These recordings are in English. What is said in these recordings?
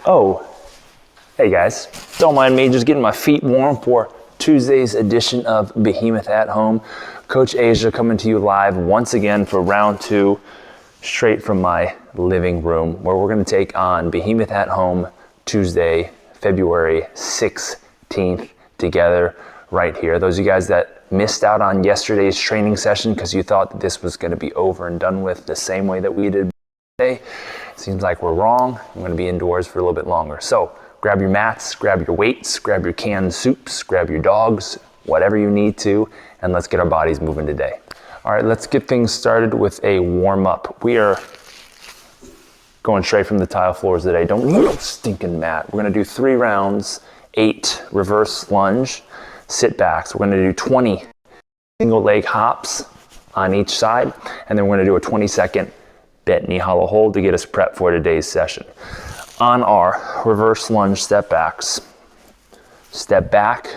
Oh, hey guys, don't mind me just getting my feet warm for Tuesday's edition of Behemoth at Home. Coach Asia coming to you live once again for round 2, straight from my living room, where we're going to take on Behemoth at Home Tuesday, February 16th together right here. Those of you guys that missed out on yesterday's training session because you thought that this was going to be over and done with the same way that we did today, seems like we're wrong. I'm going to be indoors for a little bit longer. So grab your mats, grab your weights, grab your canned soups, grab your dogs, whatever you need to, and let's get our bodies moving today. All right, let's get things started with a warm up. We are going straight from the tile floors today. Don't need a stinking mat. We're going to do 3 rounds, 8 reverse lunge sit backs. We're going to do 20 single leg hops on each side, and then we're going to do a 20-second bent knee hollow hold to get us prepped for today's session. On our reverse lunge step backs, step back,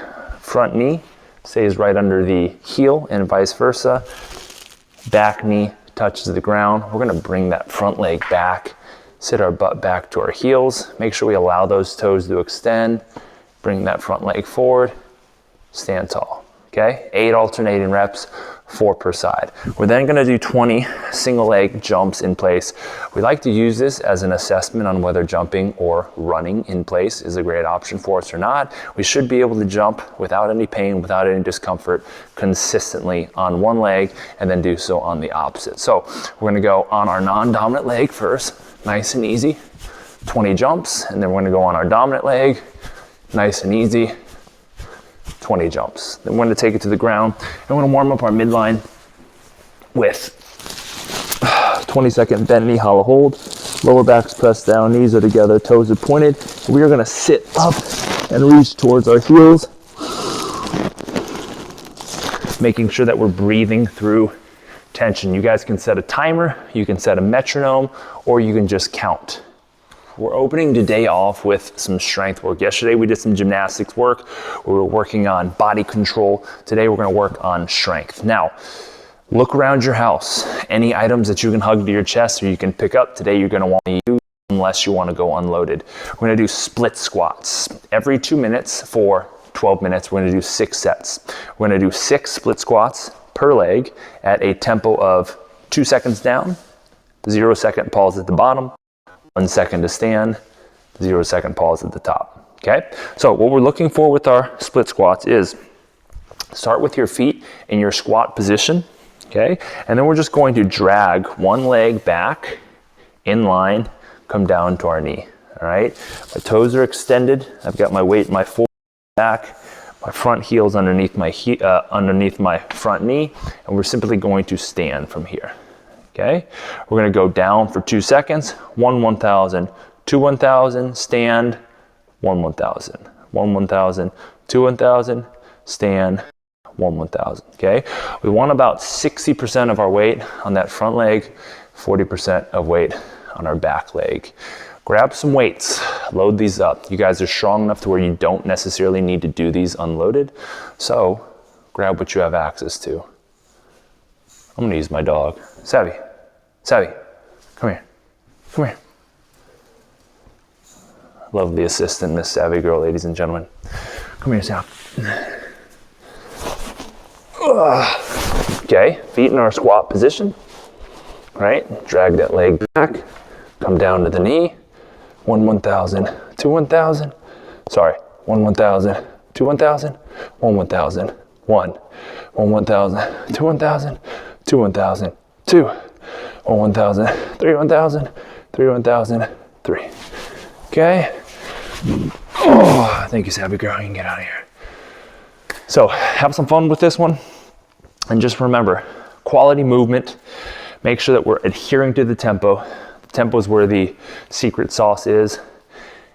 front knee stays right under the heel and vice versa. Back knee touches the ground. We're going to bring that front leg back, sit our butt back to our heels. Make sure we allow those toes to extend. Bring that front leg forward, stand tall. Okay, 8 alternating reps, 4 per side. We're then going to do 20 single leg jumps in place. We like to use this as an assessment on whether jumping or running in place is a great option for us or not. We should be able to jump without any pain, without any discomfort, consistently on one leg, and then do so on the opposite. So we're going to go on our non-dominant leg first, nice and easy, 20 jumps, and then we're going to go on our dominant leg, nice and easy, 20 jumps. Then we're going to take it to the ground, and we're going to warm up our midline with 20-second bent knee hollow hold. Lower back's pressed down, knees are together, toes are pointed. We are going to sit up and reach towards our heels, making sure that we're breathing through tension. You guys can set a timer, you can set a metronome, or you can just count. We're opening today off with some strength work. Yesterday we did some gymnastics work. We were working on body control. Today we're going to work on strength. Now, look around your house. Any items that you can hug to your chest or you can pick up, today you're going to want to use unless you want to go unloaded. We're going to do split squats. Every 2 minutes for 12 minutes, we're going to do 6 sets. We're going to do 6 split squats per leg at a tempo of 2 seconds down, 0 second pause at the bottom, 1 second to stand, 0 second pause at the top. Okay, so what we're looking for with our split squats is start with your feet in your squat position, okay, and then we're just going to drag one leg back in line, come down to our knee. All right, my toes are extended. I've got my weight in my forward back, my front heel's underneath my front knee, and we're simply going to stand from here. Okay, we're going to go down for 2 seconds, 1 1000, 2 1000, stand, 1 1000, 1 1000, 2 1000, stand, 1 1000. Okay, we want about 60% of our weight on that front leg, 40% of weight on our back leg. Grab some weights, load these up. You guys are strong enough to where you don't necessarily need to do these unloaded, so grab what you have access to. I'm going to use my dog. Savvy, come here, come here. Love the assistant, Miss Savvy Girl, ladies and gentlemen. Come here, Sal. Okay, feet in our squat position, right? Drag that leg back, come down to the knee. 1 1000, 2 1000, sorry, 1 1000, 2 1000, 1 1000, 1, 1 1000, 2 1000, 2 1000, 2, 1 1000, 3 1000, 3 1000, 3. Okay. Oh, thank you, Savvy Girl. You can get out of here. So have some fun with this one. And just remember, quality movement. Make sure that we're adhering to the tempo. The tempo is where the secret sauce is.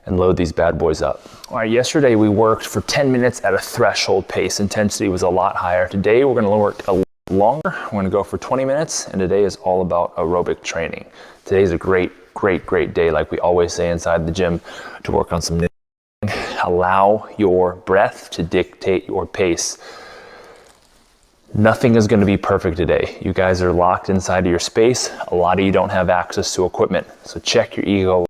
And load these bad boys up. All right, yesterday we worked for 10 minutes at a threshold pace. Intensity was a lot higher. Today we're going to work a longer. We're going to go for 20 minutes, and today is all about aerobic training. Today is a great day, like we always say inside the gym, to work on some. Allow your breath to dictate your pace. Nothing is going to be perfect today. You guys are locked inside of your space. A lot of you don't have access to equipment, so check your ego.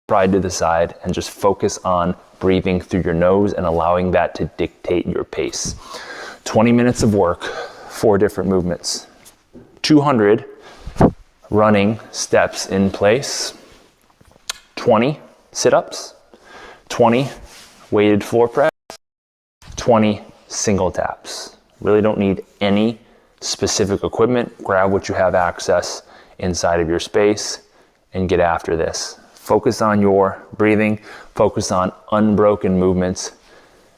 pride to the side and just focus on breathing through your nose and allowing that to dictate your pace. 20 minutes of work, 4 different movements. 200 running steps in place, 20 sit-ups, 20 weighted floor press, 20 single taps. Really don't need any specific equipment. Grab what you have access inside of your space and get after this. Focus on your breathing, focus on unbroken movements,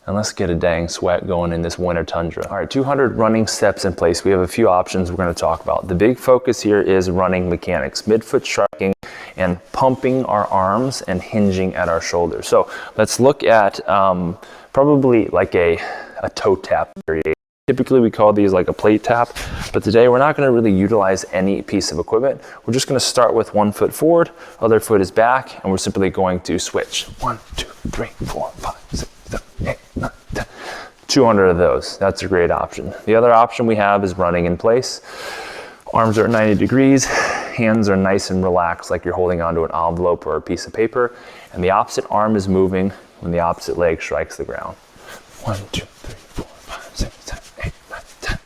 and let's get a dang sweat going in this winter tundra. All right, 200 running steps in place. We have a few options we're going to talk about. The big focus here is running mechanics, midfoot striking and pumping our arms and hinging at our shoulders. So let's look at probably like a toe tap variation. Typically we call these like a plate tap, but today we're not going to really utilize any piece of equipment. We're just going to start with one foot forward, other foot is back, and we're simply going to switch. 1, 2, 3, 4, 5, 6, 7, 8, 9, 10. 200 of those. That's a great option. The other option we have is running in place. Arms are at 90 degrees, hands are nice and relaxed like you're holding onto an envelope or a piece of paper, and the opposite arm is moving when the opposite leg strikes the ground. 1, 2, 3, 4, 5, 6, 7, 8, 9, 10.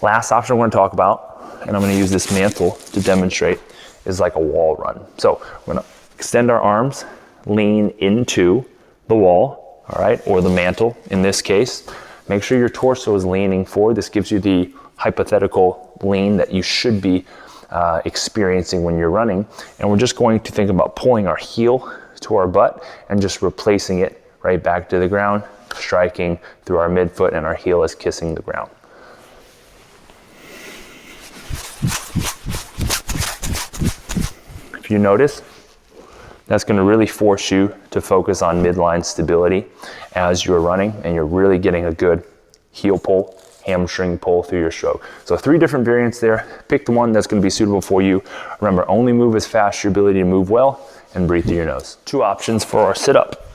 Last option we're going to talk about, and I'm going to use this mantle to demonstrate, is like a wall run. So we're going to extend our arms, lean into the wall, all right, or the mantle in this case. Make sure your torso is leaning forward. This gives you the hypothetical lean that you should be experiencing when you're running. And we're just going to think about pulling our heel to our butt and just replacing it right back to the ground, striking through our midfoot, and our heel is kissing the ground. If you notice, that's going to really force you to focus on midline stability as you're running, and you're really getting a good heel pull, hamstring pull through your stroke. So 3 different variants there. Pick the one that's going to be suitable for you. Remember, only move as fast as your ability to move well, and breathe through your nose. 2 options for our sit-up.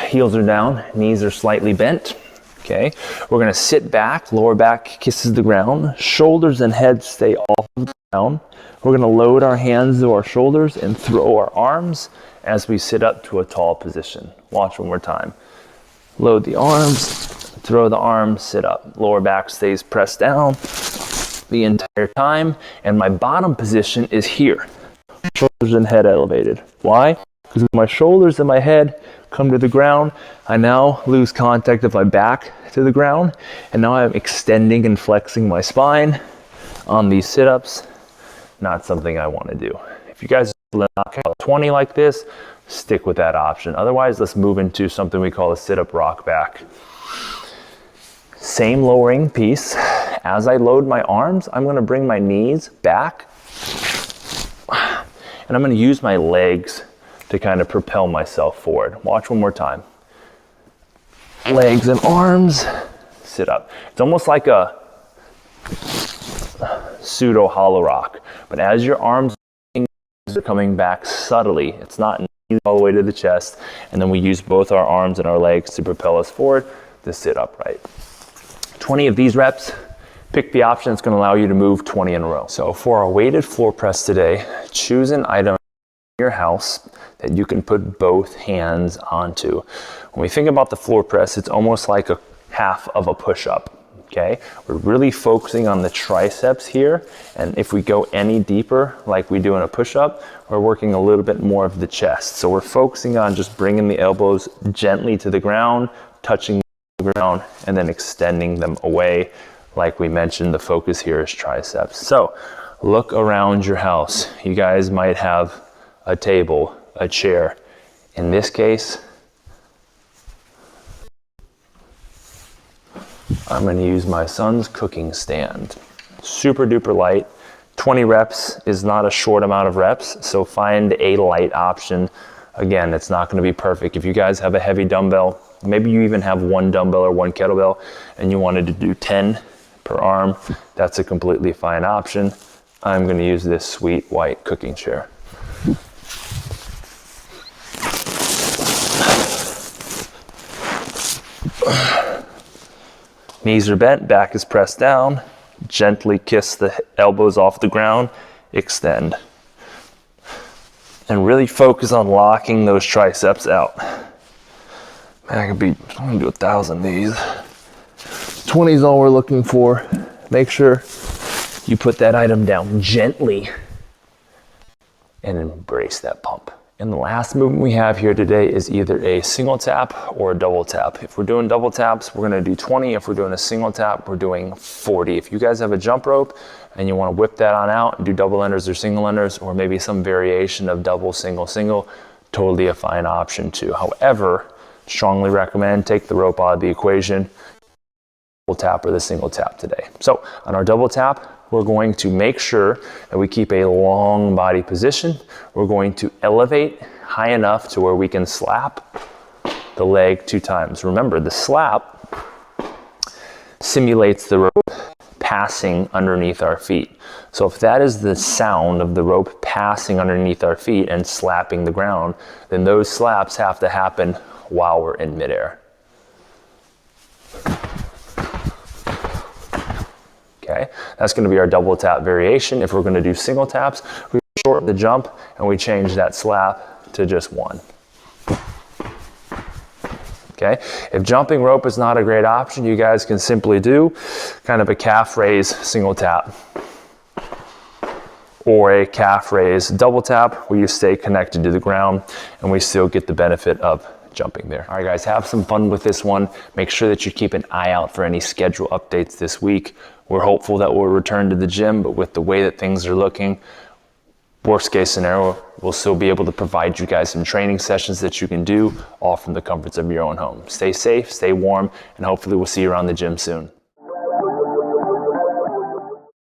Heels are down, knees are slightly bent. Okay, we're gonna sit back, lower back kisses the ground, shoulders and head stay off of the ground. We're gonna load our hands to our shoulders and throw our arms as we sit up to a tall position. Watch one more time. Load the arms, throw the arms, sit up. Lower back stays pressed down the entire time, and my bottom position is here. Shoulders and head elevated. Why? Because when my shoulders and my head come to the ground, I now lose contact of my back to the ground, and now I'm extending and flexing my spine on these sit-ups. Not something I want to do. If you guys knock out 20 like this, stick with that option. Otherwise, let's move into something we call a sit-up rock back. Same lowering piece. As I load my arms, I'm going to bring my knees back, and I'm going to use my legs to kind of propel myself forward. Watch one more time. Legs and arms, sit up. It's almost like a pseudo hollow rock, but as your arms are coming back subtly, it's not all the way to the chest, and then we use both our arms and our legs to propel us forward to sit upright. 20 of these reps. Pick the option that's going to allow you to move 20 in a row. So for our weighted floor press today, choose an item in your house that you can put both hands onto. When we think about the floor press, it's almost like a half of a push-up, okay? We're really focusing on the triceps here, and if we go any deeper like we do in a push-up, we're working a little bit more of the chest. So we're focusing on just bringing the elbows gently to the ground, touching the ground, and then extending them away. Like we mentioned, the focus here is triceps. So look around your house. You guys might have a table, a chair. In this case, I'm going to use my son's cooking stand. Super duper light. 20 reps is not a short amount of reps, so find a light option. Again, it's not going to be perfect. If you guys have a heavy dumbbell, maybe you even have 1 dumbbell or 1 kettlebell, and you wanted to do 10 per arm, that's a completely fine option. I'm going to use this sweet white cooking chair. Knees are bent, back is pressed down, Gently kiss the elbows off the ground, extend. And really focus on locking those triceps out. Man, I'm gonna do 1,000 of these. 20 is all we're looking for. Make sure you put that item down gently and embrace that pump. And the last movement we have here today is either a single tap or a double tap. If we're doing double taps, we're gonna do 20. If we're doing a single tap, we're doing 40. If you guys have a jump rope and you wanna whip that on out and do double unders or single unders, or maybe some variation of double, single, single, totally a fine option too. However, strongly recommend take the rope out of the equation, double tap or the single tap today. So on our double tap, we're going to make sure that we keep a long body position. We're going to elevate high enough to where we can slap the leg 2 times. Remember, the slap simulates the rope passing underneath our feet. So if that is the sound of the rope passing underneath our feet and slapping the ground, then those slaps have to happen while we're in midair. Okay, that's going to be our double tap variation. If we're going to do single taps, we shorten the jump and we change that slap to just 1. Okay, if jumping rope is not a great option, you guys can simply do kind of a calf raise single tap or a calf raise double tap where you stay connected to the ground and we still get the benefit of jumping there. All right, guys, have some fun with this one. Make sure that you keep an eye out for any schedule updates this week. We're hopeful that we'll return to the gym, but with the way that things are looking, worst case scenario, we'll still be able to provide you guys some training sessions that you can do all from the comforts of your own home. Stay safe, stay warm, and hopefully we'll see you around the gym soon.